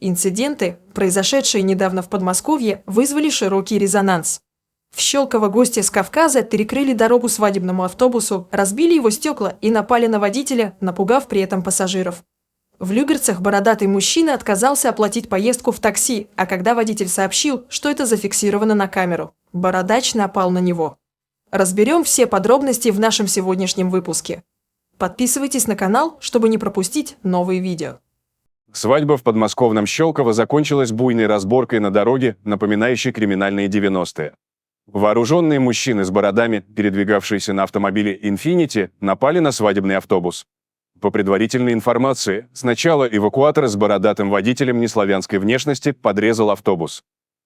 Инциденты, произошедшие недавно в Подмосковье, вызвали широкий резонанс. В Щелково гости с Кавказа перекрыли дорогу свадебному автобусу, разбили его стекла и напали на водителя, напугав при этом пассажиров. В Люберцах бородатый мужчина отказался оплатить поездку в такси, а когда водитель сообщил, что это зафиксировано на камеру, бородач напал на него. Разберем все подробности в нашем сегодняшнем выпуске. Подписывайтесь на канал, чтобы не пропустить новые видео. Свадьба в подмосковном Щелково закончилась буйной разборкой на дороге, напоминающей криминальные 90-е. Вооруженные мужчины с бородами, передвигавшиеся на автомобиле Infiniti, напали на свадебный автобус. По предварительной информации, сначала эвакуатор с бородатым водителем неславянской внешности подрезал автобус.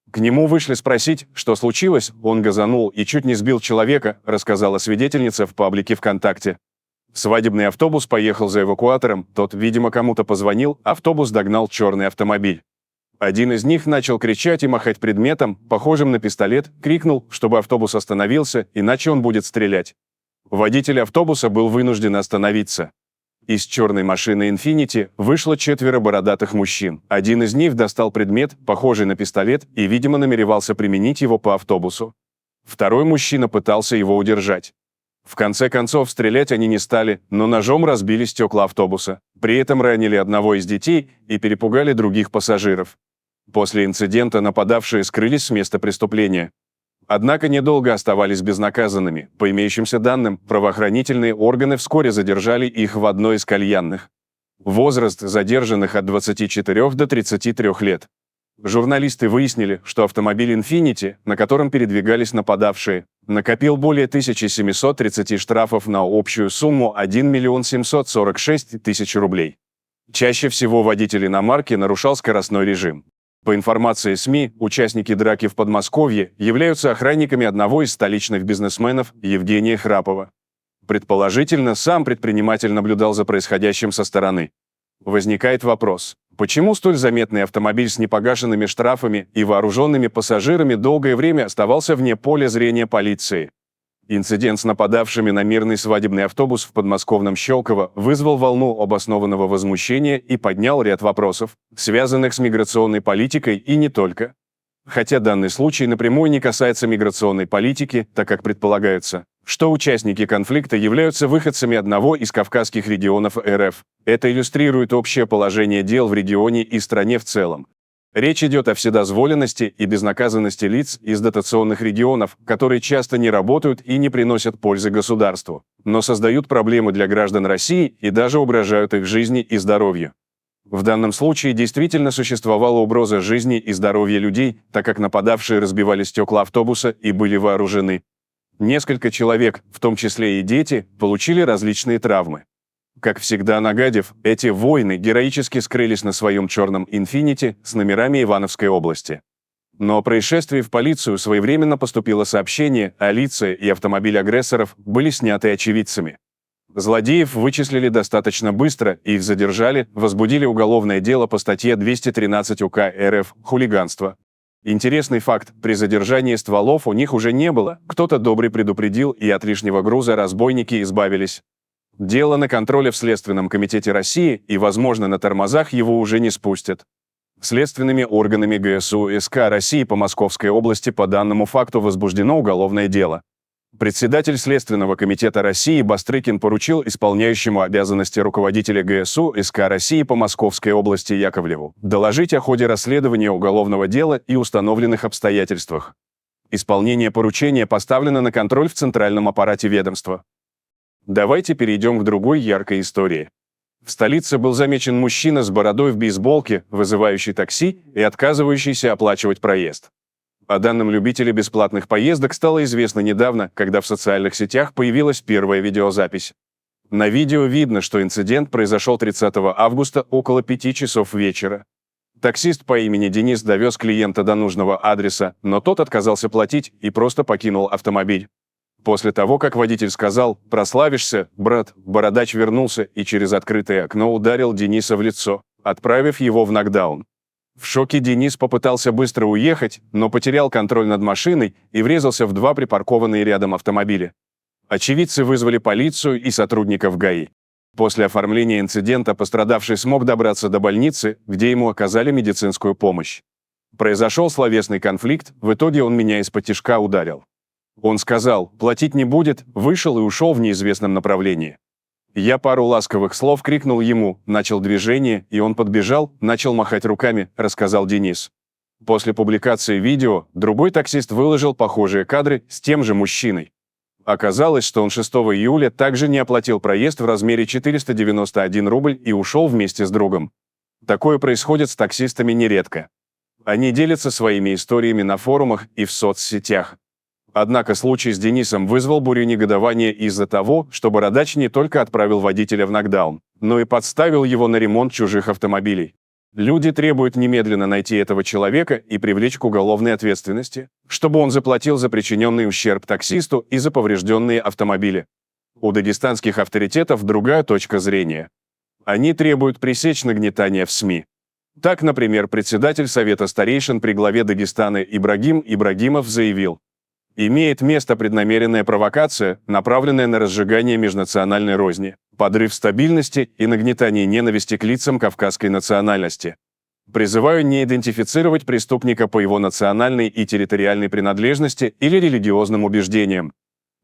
К нему вышли спросить, что случилось, он газанул и чуть не сбил человека, рассказала свидетельница в паблике ВКонтакте. Свадебный автобус поехал за эвакуатором, тот, видимо, кому-то позвонил, автобус догнал черный автомобиль. Один из них начал кричать и махать предметом, похожим на пистолет, крикнул, чтобы автобус остановился, иначе он будет стрелять. Водитель автобуса был вынужден остановиться. Из черной машины Infiniti вышло 4 бородатых мужчин. Один из них достал предмет, похожий на пистолет, и, видимо, намеревался применить его по автобусу. Второй мужчина пытался его удержать. В конце концов, стрелять они не стали, но ножом разбили стекла автобуса. При этом ранили одного из детей и перепугали других пассажиров. После инцидента нападавшие скрылись с места преступления. Однако недолго оставались безнаказанными. По имеющимся данным, правоохранительные органы вскоре задержали их в одной из кальянных. Возраст задержанных от 24 до 33 лет. Журналисты выяснили, что автомобиль Infiniti, на котором передвигались нападавшие, накопил более 1730 штрафов на общую сумму 1 746 000 рублей. Чаще всего водитель иномарки нарушал скоростной режим. По информации СМИ, участники драки в Подмосковье являются охранниками одного из столичных бизнесменов Евгения Храпова. Предположительно, сам предприниматель наблюдал за происходящим со стороны. Возникает вопрос, почему столь заметный автомобиль с непогашенными штрафами и вооруженными пассажирами долгое время оставался вне поля зрения полиции? Инцидент с нападавшими на мирный свадебный автобус в подмосковном Щелково вызвал волну обоснованного возмущения и поднял ряд вопросов, связанных с миграционной политикой и не только. Хотя данный случай напрямую не касается миграционной политики, так как предполагается, что участники конфликта являются выходцами одного из кавказских регионов РФ. Это иллюстрирует общее положение дел в регионе и стране в целом. Речь идет о вседозволенности и безнаказанности лиц из дотационных регионов, которые часто не работают и не приносят пользы государству, но создают проблемы для граждан России и даже угрожают их жизни и здоровью. В данном случае действительно существовала угроза жизни и здоровья людей, так как нападавшие разбивали стекла автобуса и были вооружены. Несколько человек, в том числе и дети, получили различные травмы. Как всегда нагадив, эти воины героически скрылись на своем черном Infiniti с номерами Ивановской области. Но о происшествии в полицию своевременно поступило сообщение, а лица и автомобиль агрессоров были сняты очевидцами. Злодеев вычислили достаточно быстро, их задержали, возбудили уголовное дело по статье 213 УК РФ «Хулиганство». Интересный факт, при задержании стволов у них уже не было, кто-то добрый предупредил, и от лишнего груза разбойники избавились. Дело на контроле в Следственном комитете России, и, возможно, на тормозах его уже не спустят. Следственными органами ГСУ СК России по Московской области по данному факту возбуждено уголовное дело. Председатель Следственного комитета России Бастрыкин поручил исполняющему обязанности руководителя ГСУ СК России по Московской области Яковлеву доложить о ходе расследования уголовного дела и установленных обстоятельствах. Исполнение поручения поставлено на контроль в центральном аппарате ведомства. Давайте перейдем к другой яркой истории. В столице был замечен мужчина с бородой в бейсболке, вызывающий такси и отказывающийся оплачивать проезд. О данном любителе бесплатных поездок стало известно недавно, когда в социальных сетях появилась первая видеозапись. На видео видно, что инцидент произошел 30 августа около 5 часов вечера. Таксист по имени Денис довез клиента до нужного адреса, но тот отказался платить и просто покинул автомобиль. После того, как водитель сказал «прославишься, брат», бородач вернулся и через открытое окно ударил Дениса в лицо, отправив его в нокдаун. В шоке Денис попытался быстро уехать, но потерял контроль над машиной и врезался в 2 припаркованные рядом автомобиля. Очевидцы вызвали полицию и сотрудников ГАИ. После оформления инцидента пострадавший смог добраться до больницы, где ему оказали медицинскую помощь. Произошел словесный конфликт, в итоге он меня из-под-тишка ударил. Он сказал, платить не будет, вышел и ушел в неизвестном направлении. Я пару ласковых слов крикнул ему, начал движение, и он подбежал, начал махать руками, рассказал Денис. После публикации видео другой таксист выложил похожие кадры с тем же мужчиной. Оказалось, что он 6 июля также не оплатил проезд в размере 491 рубль и ушел вместе с другом. Такое происходит с таксистами нередко. Они делятся своими историями на форумах и в соцсетях. Однако случай с Денисом вызвал бурю негодования из-за того, что бородач не только отправил водителя в нокдаун, но и подставил его на ремонт чужих автомобилей. Люди требуют немедленно найти этого человека и привлечь к уголовной ответственности, чтобы он заплатил за причиненный ущерб таксисту и за поврежденные автомобили. У дагестанских авторитетов другая точка зрения. Они требуют пресечь нагнетание в СМИ. Так, например, председатель Совета старейшин при главе Дагестана Ибрагим Ибрагимов заявил: «Имеет место преднамеренная провокация, направленная на разжигание межнациональной розни, подрыв стабильности и нагнетание ненависти к лицам кавказской национальности. Призываю не идентифицировать преступника по его национальной и территориальной принадлежности или религиозным убеждениям».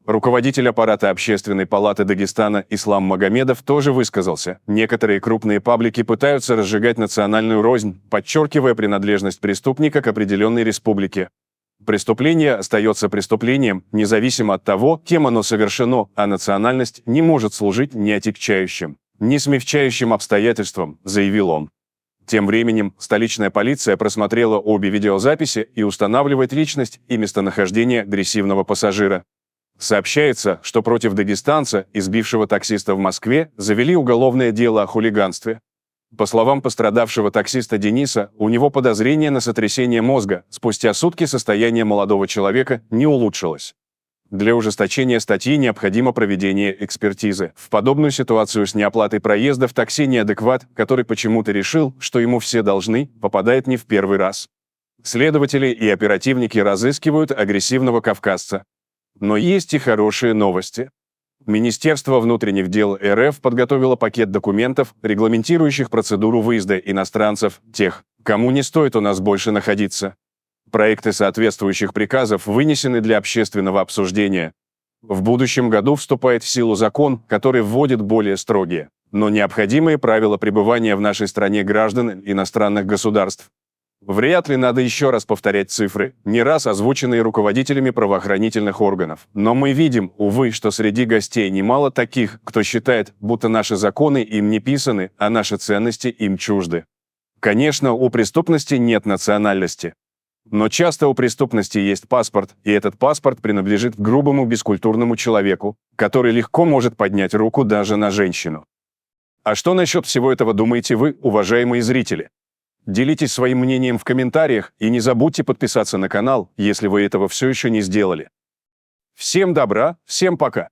Руководитель аппарата Общественной палаты Дагестана Ислам Магомедов тоже высказался. Некоторые крупные паблики пытаются разжигать национальную рознь, подчеркивая принадлежность преступника к определенной республике. Преступление остается преступлением, независимо от того, кем оно совершено, а национальность не может служить ни отягчающим, ни смягчающим обстоятельством, заявил он. Тем временем столичная полиция просмотрела обе видеозаписи и устанавливает личность и местонахождение агрессивного пассажира. Сообщается, что против дагестанца, избившего таксиста в Москве, завели уголовное дело о хулиганстве. По словам пострадавшего таксиста Дениса, у него подозрение на сотрясение мозга. Спустя сутки состояние молодого человека не улучшилось. Для ужесточения статьи необходимо проведение экспертизы. В подобную ситуацию с неоплатой проезда в такси неадекват, который почему-то решил, что ему все должны, попадает не в первый раз. Следователи и оперативники разыскивают агрессивного кавказца. Но есть и хорошие новости. Министерство внутренних дел РФ подготовило пакет документов, регламентирующих процедуру выезда иностранцев, тех, кому не стоит у нас больше находиться. Проекты соответствующих приказов вынесены для общественного обсуждения. В будущем году вступает в силу закон, который вводит более строгие, но необходимые правила пребывания в нашей стране граждан иностранных государств. Вряд ли надо еще раз повторять цифры, не раз озвученные руководителями правоохранительных органов. Но мы видим, увы, что среди гостей немало таких, кто считает, будто наши законы им не писаны, а наши ценности им чужды. Конечно, у преступности нет национальности. Но часто у преступности есть паспорт, и этот паспорт принадлежит грубому бескультурному человеку, который легко может поднять руку даже на женщину. А что насчет всего этого думаете вы, уважаемые зрители? Делитесь своим мнением в комментариях и не забудьте подписаться на канал, если вы этого все еще не сделали. Всем добра, всем пока!